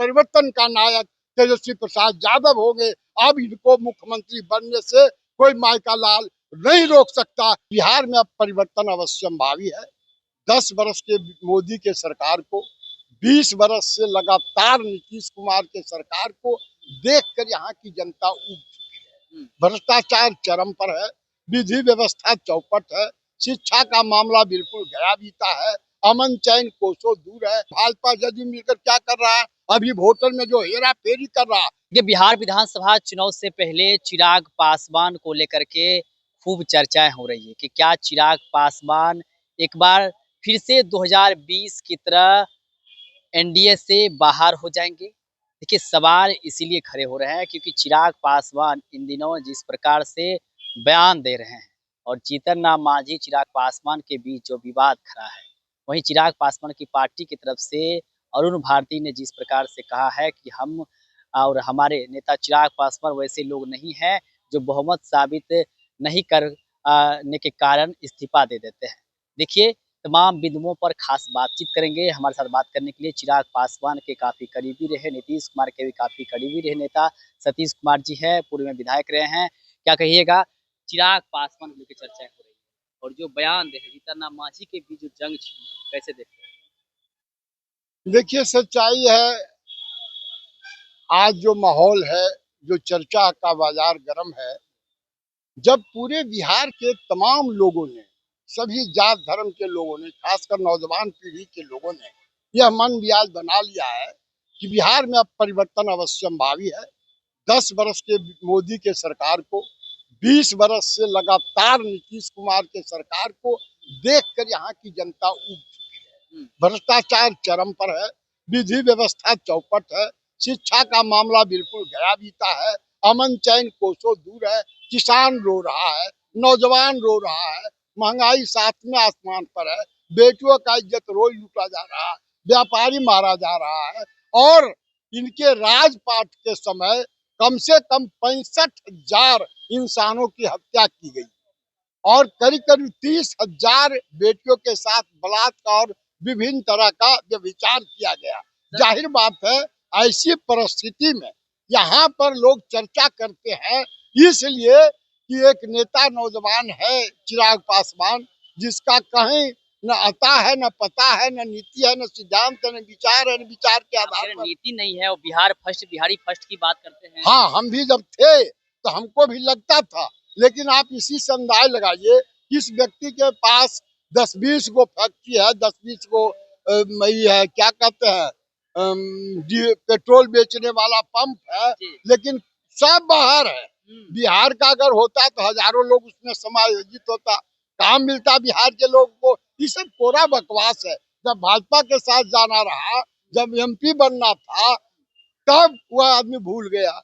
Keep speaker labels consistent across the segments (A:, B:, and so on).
A: परिवर्तन का नायक तेजस्वी प्रसाद यादव होंगे। अब इनको मुख्यमंत्री बनने से कोई माई का लाल नहीं रोक सकता। बिहार में अब परिवर्तन अवश्यंभावी है। 10 वर्ष के मोदी के सरकार को, 20 वर्ष से लगातार नीतीश कुमार के सरकार को देखकर यहाँ की जनता उब चुकी है। भ्रष्टाचार चरम पर है, विधि व्यवस्था चौपट है, शिक्षा का मामला बिल्कुल गया बीता है, अमन चैन कोसों दूर है। भाजपा जदयू मिलकर क्या कर रहा है? अभी वोटर में जो हेरा फेरी कर रहा है।
B: ये बिहार विधानसभा चुनाव से पहले चिराग पासवान को लेकर के खूब चर्चाएं हो रही है कि क्या चिराग पासवान एक बार फिर से 2020 की तरह एनडीए से बाहर हो जाएंगे। देखिए, सवाल इसीलिए खड़े हो रहे हैं क्योंकि चिराग पासवान इन दिनों जिस प्रकार से बयान दे रहे हैं और जीतन राम मांझी चिराग पासवान के बीच जो विवाद खड़ा है, वहीं चिराग पासवान की पार्टी की तरफ से अरुण भारती ने जिस प्रकार से कहा है कि हम और हमारे नेता चिराग पासवान वैसे लोग नहीं हैं जो बहुमत साबित नहीं करने के कारण इस्तीफा दे देते हैं। देखिए, तमाम बिंदुओं पर खास बातचीत करेंगे। हमारे साथ बात करने के लिए चिराग पासवान के काफ़ी करीबी रहे, नीतीश कुमार के भी काफ़ी करीबी रहे नेता सतीश कुमार जी हैं, पूर्व में विधायक रहे हैं। क्या कहिएगा, चिराग पासवान को लेकर चर्चा हो रही है और जो बयान दे रहे जीतन राम मांझी के बीच जो जंग छिड़ी, कैसे देखते हैं?
A: देखिए, सच्चाई है, आज जो माहौल है, जो चर्चा का बाजार गर्म है, जब पूरे बिहार के तमाम लोगों ने, सभी जात धर्म के लोगों ने, खासकर नौजवान पीढ़ी के लोगों ने यह मन बियाज बना लिया है कि बिहार में अब परिवर्तन अवश्यंभावी है। 10 वर्ष के मोदी के सरकार को, 20 वर्ष से लगातार नीतीश कुमार के सरकार को देखकर यहाँ की जनता उब चुकी है। भ्रष्टाचार चरम पर है, विधि व्यवस्था चौपट है, शिक्षा का मामला बिल्कुल गया बीता है, अमन चैन कोसों दूर है, किसान रो रहा है, नौजवान रो रहा है, महंगाई सातवें आसमान पर है, बेटियों का इज्जत रोज लूटा जा रहा है, व्यापारी मारा जा रहा है और इनके राजपाट के समय कम से कम 65,000 इंसानों की हत्या की गई और करीब करीब 30,000 बेटियों के साथ बलात्कार और विभिन्न तरह का व्यभिचार किया गया। जाहिर बात है, ऐसी परिस्थिति में यहाँ पर लोग चर्चा करते हैं इसलिए कि एक नेता नौजवान है चिराग पासवान, जिसका कहीं न आता है, न पता है, न नीति है, न सिद्धांत है, न विचार है, न विचार के आधार पर
B: नीति नहीं है और बिहार फर्स्ट, बिहारी फर्स्ट की बात करते हैं।
A: हाँ, हम भी जब थे तो हमको भी लगता था, लेकिन आप इसी से अंदाज लगाइए, इस व्यक्ति के पास 10-20 गो फैक्ट्री है, 10-20 गो है, क्या कहते हैं, पेट्रोल बेचने वाला पंप है, लेकिन सब बाहर है। बिहार का अगर होता तो हजारों लोग उसमें समायोजित होता, काम मिलता बिहार के लोगों को। ये सब कोरा बकवास है। जब भाजपा के साथ जाना रहा, जब एमपी बनना था, तब वह आदमी भूल गया,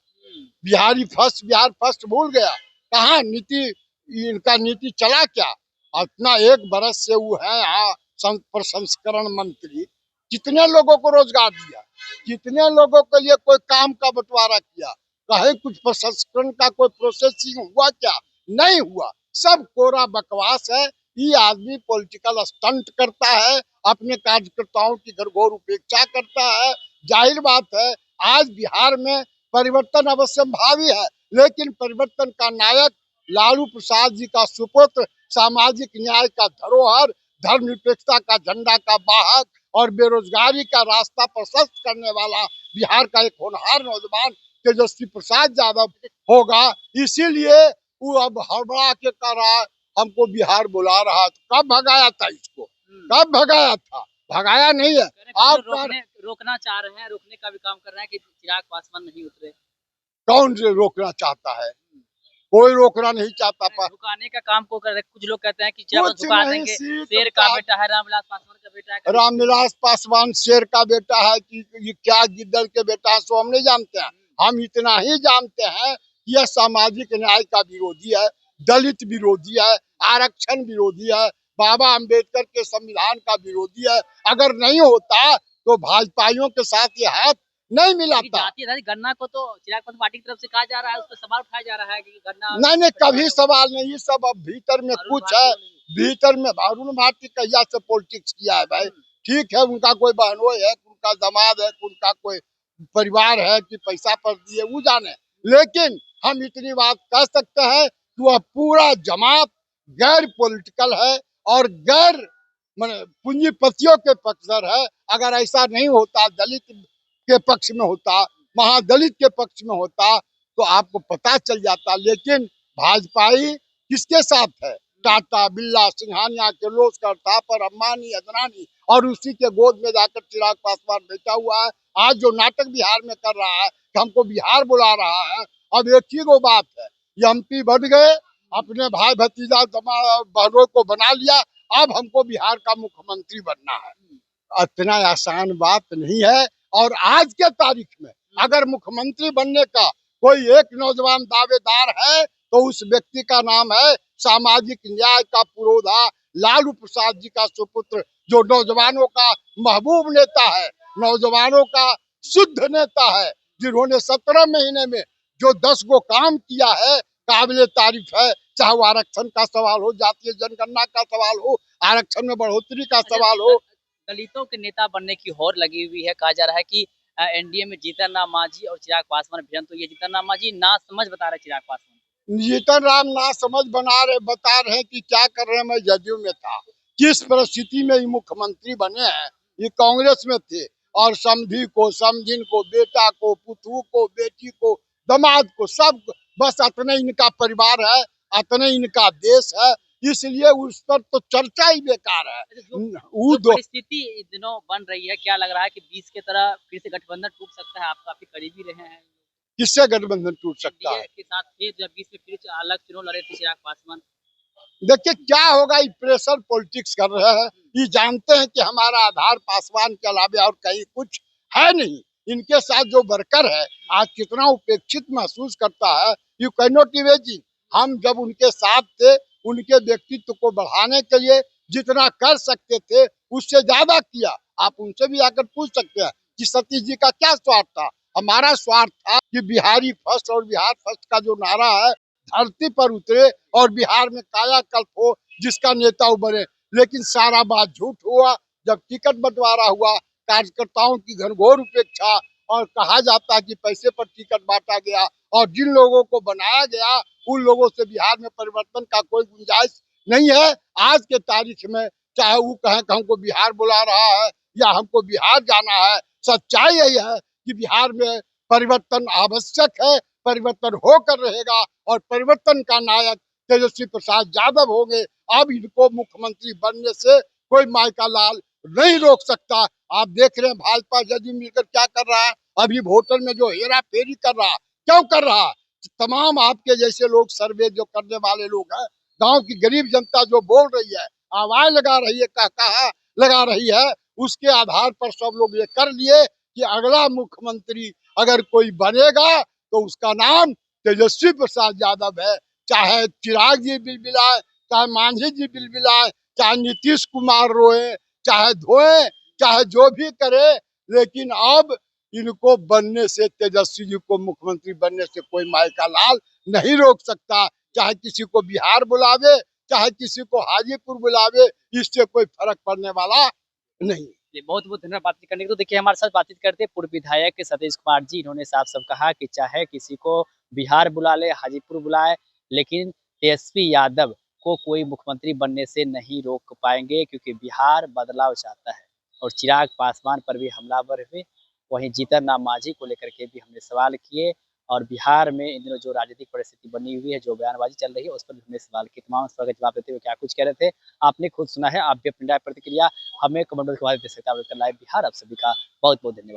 A: बिहार फर्स्ट भूल गया। कहाँ नीति, इनका नीति चला क्या? इतना 1 बरस से वो है यहाँ प्रसंस्करण मंत्री, कितने लोगों को रोजगार दिया, कितने लोगों के लिए कोई काम का बंटवारा किया, कहीं कुछ प्रसंस्करण का कोई प्रोसेसिंग हुआ क्या? नहीं हुआ, सब कोरा बकवास है। ये आदमी पॉलिटिकल स्टंट करता है, अपने कार्यकर्ताओं की घरघोर उपेक्षा करता है। जाहिर बात है, आज बिहार में परिवर्तन अवश्यंभावी है, लेकिन परिवर्तन का नायक लालू प्रसाद जी का सुपुत्र, सामाजिक न्याय का धरोहर, धर्मनिरपेक्षता का झंडा का वाहक और बेरोजगारी का रास्ता प्रशस्त करने वाला बिहार का एक होनहार नौजवान तेजस्वी प्रसाद यादव होगा। इसीलिए वो अब हड़बड़ा के कह रहा है हमको बिहार बुला रहा था। कब भगाया था इसको? कब भगाया था? भगाया नहीं है। आप
B: रोकना चाह रहे हैं, रोकने का भी काम कर रहे हैं कि चिराग पासवान नहीं उतरे।
A: कौन रोकना चाहता है? कोई रोकना नहीं चाहता।
B: झुकाने का काम को कर रहे। कुछ लोग कहते हैं कि चिराग झुका देंगे, शेर का बेटा है, रामविलास पासवान का बेटा है।
A: रामविलास पासवान शेर का बेटा है कि ये क्या गिद्दड़ के बेटा है, सो हम नहीं जानते हैं। हम इतना ही जानते हैं कि यह सामाजिक न्याय का विरोधी है, दलित विरोधी है, आरक्षण विरोधी है, बाबा अम्बेडकर के संविधान का विरोधी है। अगर नहीं होता तो भाजपाइयों के साथ ये हाथ नहीं मिलाता।
B: गन्ना को तो चिराग पार्टी की तरफ से कहा जा रहा है, उस पर सवाल उठाया जा रहा है कि गन्ना
A: नहीं, कभी सवाल नहीं। ये सब अब भीतर में कुछ है, भीतर में अरुण भारती कहिया से पॉलिटिक्स किया है भाई। ठीक है, उनका कोई बहनोई है, उनका दामाद है, उनका कोई परिवार है कि पैसा पर दिए वो जाने, लेकिन हम इतनी बात कह सकते हैं कि वह पूरा जमात गैर पॉलिटिकल है और गैर पूंजीपतियों के पक्षधर है। अगर ऐसा नहीं होता, दलित के पक्ष में होता, महादलित के पक्ष में होता, तो आपको पता चल जाता। लेकिन भाजपाई किसके साथ है? टाटा, बिरला, सिंघानिया, किर्लोस्कर, थापर, अंबानी, अदनानी, और उसी के गोद में जाकर चिराग पासवान बैठा हुआ है। आज जो नाटक बिहार में कर रहा है कि हमको बिहार बुला रहा है, अब एक ही वो बात है, ये एमपी बन गए, अपने भाई भतीजा बहनों को बना लिया, अब हमको बिहार का मुख्यमंत्री बनना है। इतना आसान बात नहीं है। और आज के तारीख में अगर मुख्यमंत्री बनने का कोई एक नौजवान दावेदार है तो उस व्यक्ति का नाम है सामाजिक न्याय का पुरोधा लालू प्रसाद जी का सुपुत्र, जो नौजवानों का महबूब नेता है, नौजवानों का शुद्ध नेता है, जिन्होंने 17 महीने में जो 10 गो काम किया है, काबिले तारीफ है। चाहे वो आरक्षण का सवाल हो, जातीय जनगणना का सवाल हो, आरक्षण में बढ़ोतरी का सवाल हो।
B: दलितों के नेता बनने की होड़ लगी हुई है। कहा जा रहा है कि एनडीए में जीतन राम मांझी और चिराग पासवान भिड़न, तो ये जीतन राम मांझी ना समझ बता रहे चिराग पासवान।
A: जीतन राम ना समझ बता रहे हैं कि क्या कर रहे हैं। मैं जदयू में था, किस परिस्थिति में ये मुख्यमंत्री बने हैं। ये कांग्रेस में थे और समधी को, समधिन को, बेटा को, पुतू को, बेटी को, दामाद को, सब बस अतने इनका परिवार है, अतने इनका देश है, इसलिए उस पर तो चर्चा ही बेकार है।
B: जो परिस्थिति इन दिनों बन रही है, क्या लग रहा है कि 20 की तरह फिर से गठबंधन टूट सकता है? आप काफी करीबी रहे हैं।
A: किससे गठबंधन टूट सकता है?
B: के साथ फिर जब 20 में फिर अलग चुनाव लड़े थे चिराग पासवान।
A: देखिए क्या होगा, ये प्रेशर पॉलिटिक्स कर रहे हैं। ये जानते हैं कि हमारा आधार पासवान के अलावा और कहीं कुछ है नहीं। इनके साथ जो वर्कर है आज कितना उपेक्षित महसूस करता है, यू कैन नॉट इमेजिन। हम जब उनके साथ थे, उनके व्यक्तित्व को बढ़ाने के लिए जितना कर सकते थे उससे ज्यादा किया। आप उनसे भी आकर पूछ सकते हैं कि सतीश जी का क्या स्वार्थ था। हमारा स्वार्थ था कि बिहारी फर्स्ट और बिहार फर्स्ट का जो नारा है धरती पर उतरे और बिहार में कायाकल्प हो, जिसका नेता बने। लेकिन सारा बात झूठ हुआ। जब टिकट बंटवारा हुआ, कार्यकर्ताओं की घनघोर उपेक्षा, और कहा जाता है कि पैसे पर टिकट बांटा गया, और जिन लोगों को बनाया गया उन लोगों से बिहार में परिवर्तन का कोई गुंजाइश नहीं है। आज के तारीख में चाहे वो कहें कि हमको बिहार बुला रहा है या हमको बिहार जाना है, सच्चाई यही है कि बिहार में परिवर्तन आवश्यक है, परिवर्तन होकर रहेगा और परिवर्तन का नायक तेजस्वी प्रसाद यादव होंगे। अब इनको मुख्यमंत्री बनने से कोई मायका लाल नहीं रोक सकता। आप देख रहे हैं भाजपा जदयू मिलकर क्या कर रहा है। अभी वोटर में जो हेरा फेरी कर रहा, क्यों कर रहा? तमाम आपके जैसे लोग, सर्वे जो करने वाले लोग हैं, गांव की गरीब जनता जो बोल रही है, आवाज लगा रही है, कहा लगा रही है, उसके आधार पर सब लोग ये कर लिए कि अगला मुख्यमंत्री अगर कोई बनेगा तो उसका नाम तेजस्वी प्रसाद यादव है। चाहे चिराग जी बिलबिलाए, चाहे मांझी जी बिलबिलाए, चाहे नीतीश कुमार रोए, चाहे धोए, चाहे जो भी करे, लेकिन अब इनको बनने से, तेजस्वी जी को मुख्यमंत्री बनने से कोई मायका लाल नहीं रोक सकता। चाहे किसी को बिहार बुलावे, चाहे किसी को हाजीपुर बुलावे, इससे कोई फर्क पड़ने वाला नहीं।
B: बहुत बहुत धन्यवाद बातचीत करने के। तो देखिए हमारे साथ बातचीत करते पूर्व विधायक सतीश कुमार जी। इन्होंने साफ साफ कहा कि चाहे किसी को बिहार बुला ले, हाजीपुर बुलाए, लेकिन तेजस्वी यादव को कोई मुख्यमंत्री बनने से नहीं रोक पाएंगे, क्योंकि बिहार बदलाव चाहता है। और चिराग पासवान पर भी हमलावर हुए। वहीं जीतन राम मांझी को लेकर के भी हमने सवाल किए, और बिहार में इन दिनों जो राजनीतिक परिस्थिति बनी हुई है, जो बयानबाजी चल रही है, उस पर भी हमने सवाल किए। तमाम सवाल का जवाब देते हुए क्या कुछ कह रहे थे आपने खुद सुना है। आप भी अपनी राय प्रतिक्रिया हमें कमेंट बॉक्स के बाद दे सकते हैं। लाइव बिहार आप सभी का बहुत बहुत धन्यवाद।